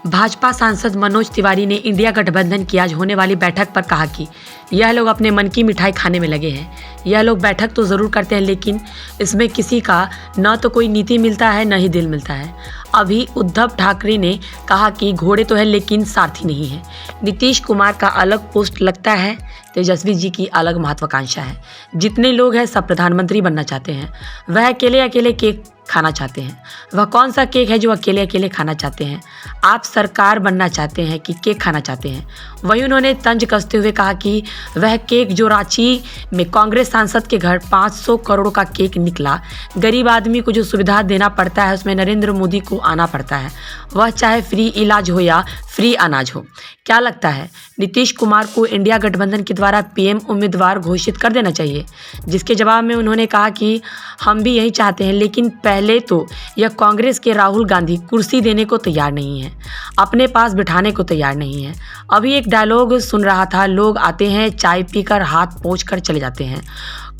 भाजपा सांसद मनोज तिवारी ने इंडिया गठबंधन की आज होने वाली बैठक पर कहा कि यह लोग अपने मन की मिठाई खाने में लगे हैं। यह लोग बैठक तो ज़रूर करते हैं, लेकिन इसमें किसी का न तो कोई नीति मिलता है, न ही दिल मिलता है। अभी उद्धव ठाकरे ने कहा कि घोड़े तो है लेकिन सारथी नहीं है। नीतीश कुमार का अलग पोस्ट लगता है, तेजस्वी जी की अलग महत्वाकांक्षा है। जितने लोग हैं सब प्रधानमंत्री बनना चाहते हैं। वह अकेले अकेले केक खाना चाहते हैं। वह कौन सा केक है जो अकेले अकेले खाना चाहते हैं? आप सरकार बनना चाहते हैं कि केक खाना चाहते हैं? वहीं उन्होंने तंज कसते हुए कहा कि वह केक जो रांची में कांग्रेस सांसद के घर 500 करोड़ का केक निकला, गरीब आदमी को जो सुविधा देना पड़ता है उसमें नरेंद्र मोदी को आना पड़ता है, वह चाहे फ्री इलाज हो या फ्री अनाज हो। क्या लगता है नीतीश कुमार को इंडिया गठबंधन के द्वारा पीएम उम्मीदवार घोषित कर देना चाहिए? जिसके जवाब में उन्होंने कहा कि हम भी यही चाहते हैं, लेकिन पहले तो यह कांग्रेस के राहुल गांधी कुर्सी देने को तैयार नहीं है, अपने पास बिठाने को तैयार नहीं है। अभी एक डायलॉग सुन रहा था, लोग आते हैं चाय पीकर हाथ पोंछकर चले जाते हैं।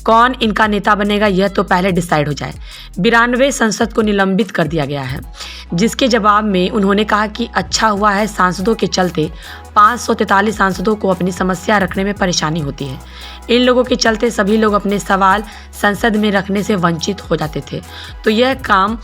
कौन इनका नेता बनेगा यह तो पहले डिसाइड हो जाए। 92 सांसद को निलंबित कर दिया गया है। जिसके जवाब में उन्होंने कहा कि अच्छा हुआ है सांसदों के चलते 543 सांसदों को अपनी समस्या रखने में परेशानी होती है। इन लोगों के चलते सभी लोग अपने सवाल संसद में रखने से वंचित हो जाते थे। तो यह काम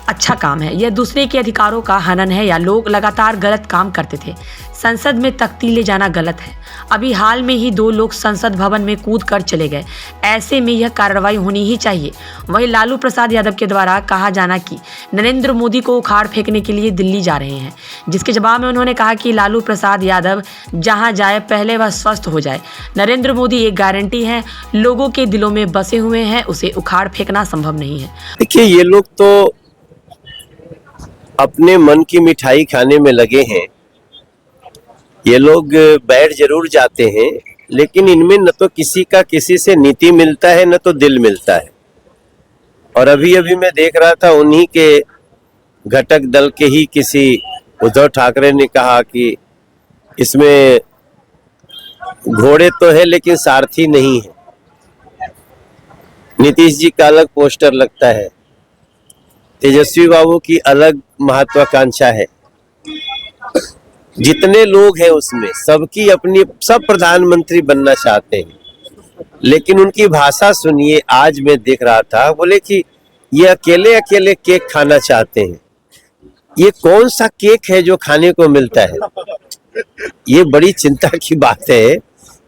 अच्छा काम है, यह दूसरे के अधिकारों का हनन है या लोग लगातार गलत काम करते थे। संसद में तख्ती ले जाना गलत है। अभी हाल में ही 2 लोग संसद भवन में कूद कर चले गए, ऐसे में यह कार्रवाई होनी ही चाहिए। वहीं लालू प्रसाद यादव के द्वारा कहा जाना कि नरेंद्र मोदी को उखाड़ फेंकने के लिए दिल्ली जा रहे हैं, जिसके जवाब में उन्होंने कहा कि लालू प्रसाद यादव जहां जाए पहले वह स्वस्थ हो जाए। नरेंद्र मोदी एक गारंटी है, लोगों के दिलों में बसे हुए हैं, उसे उखाड़ फेंकना संभव नहीं है। देखिए, ये लोग तो अपने मन की मिठाई खाने में लगे हैं। ये लोग बैठ जरूर जाते हैं, लेकिन इनमें न तो किसी का किसी से नीति मिलता है, न तो दिल मिलता है। और अभी अभी मैं देख रहा था, उन्हीं के घटक दल के ही किसी उद्धव ठाकरे ने कहा कि इसमें घोड़े तो है लेकिन सारथी नहीं है। नीतीश जी का अलग पोस्टर लगता है, तेजस्वी बाबू की अलग महत्वाकांक्षा है। जितने लोग हैं उसमें सबकी अपनी, सब प्रधानमंत्री बनना चाहते हैं, लेकिन उनकी भाषा सुनिए। आज मैं देख रहा था, बोले कि ये अकेले अकेले केक खाना चाहते हैं। ये कौन सा केक है जो खाने को मिलता है? ये बड़ी चिंता की बात है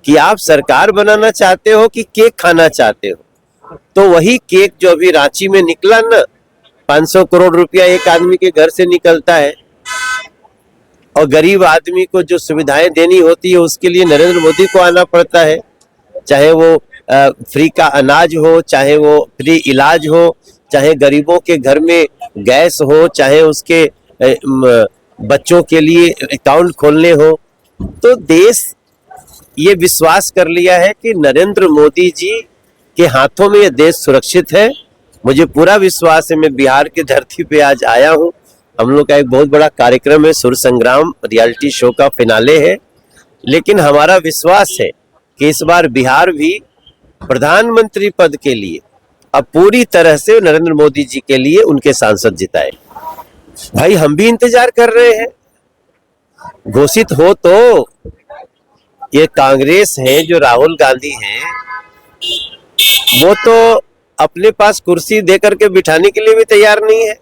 कि आप सरकार बनाना चाहते हो कि केक खाना चाहते हो। तो वही केक जो अभी रांची में निकला ना, 500 करोड़ रुपया एक आदमी के घर से निकलता है, और गरीब आदमी को जो सुविधाएं देनी होती है उसके लिए नरेंद्र मोदी को आना पड़ता है। चाहे वो फ्री का अनाज हो, चाहे वो फ्री इलाज हो, चाहे गरीबों के घर में गैस हो, चाहे उसके बच्चों के लिए अकाउंट खोलने हो। तो देश ये विश्वास कर लिया है कि नरेंद्र मोदी जी के हाथों में ये देश सुरक्षित है। मुझे पूरा विश्वास है। मैं बिहार की धरती पे आज आया हूँ। हम लोग का एक बहुत बड़ा कार्यक्रम है, सुर संग्राम रियलिटी शो का फिनाले है, लेकिन हमारा विश्वास है कि इस बार बिहार भी प्रधानमंत्री पद के लिए अब पूरी तरह से नरेंद्र मोदी जी के लिए उनके सांसद जिताए। भाई, हम भी इंतजार कर रहे हैं। घोषित हो तो ये कांग्रेस है, जो राहुल गांधी हैं, वो तो अपने पास कुर्सी दे करके बिठाने के लिए भी तैयार नहीं है।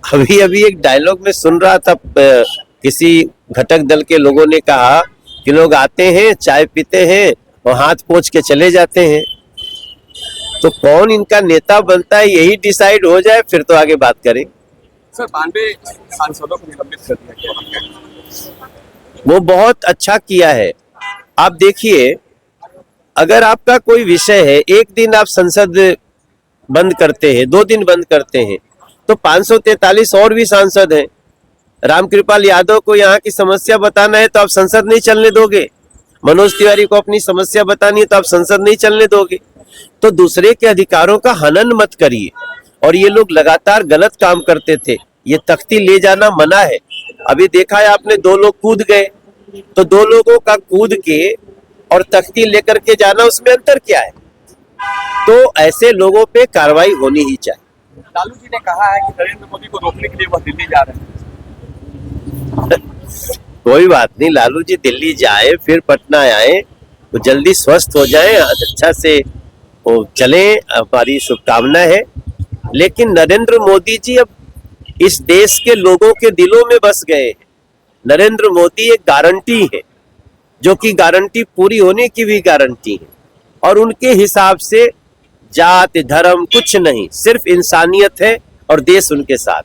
अभी अभी एक डायलॉग में सुन रहा था, किसी घटक दल के लोगों ने कहा कि लोग आते हैं चाय पीते हैं और हाथ पोंछ के चले जाते हैं। तो कौन इनका नेता बनता है यही डिसाइड हो जाए, फिर तो आगे बात करें। सर, 92 सांसदों को निलंबित कर दिया गया, वो बहुत अच्छा किया है। आप देखिए, अगर आपका कोई विषय है, एक दिन आप संसद बंद करते हैं, 2 दिन बंद करते हैं, तो 543 और भी सांसद हैं। रामकृपाल यादव को यहाँ की समस्या बताना है तो आप संसद नहीं चलने दोगे। मनोज तिवारी को अपनी समस्या बतानी है तो आप संसद नहीं चलने दोगे। तो दूसरे के अधिकारों का हनन मत करिए। और ये लोग लगातार गलत काम करते थे। ये तख्ती ले जाना मना है। अभी देखा है आपने, 2 लोग कूद गए, तो 2 लोगों का कूद के और तख्ती लेकर के जाना, उसमें अंतर क्या है? तो ऐसे लोगों पे कार्रवाई होनी ही चाहिए। लालू जी ने कहा है कि नरेंद्र मोदी को रोकने के लिए वह दिल्ली जा रहे हैं। कोई बात नहीं, लालू जी दिल्ली जाए फिर पटना आए तो जल्दी स्वस्थ हो जाए, अच्छा से वो चले, हमारी शुभकामना है। लेकिन नरेंद्र मोदी जी अब इस देश के लोगों के दिलों में बस गए हैं। नरेंद्र मोदी एक गारंटी है, जो कि गारंटी पूरी होने की भी गारंटी है, और उनके हिसाब से जात धर्म कुछ नहीं, सिर्फ इंसानियत है और देश उनके साथ।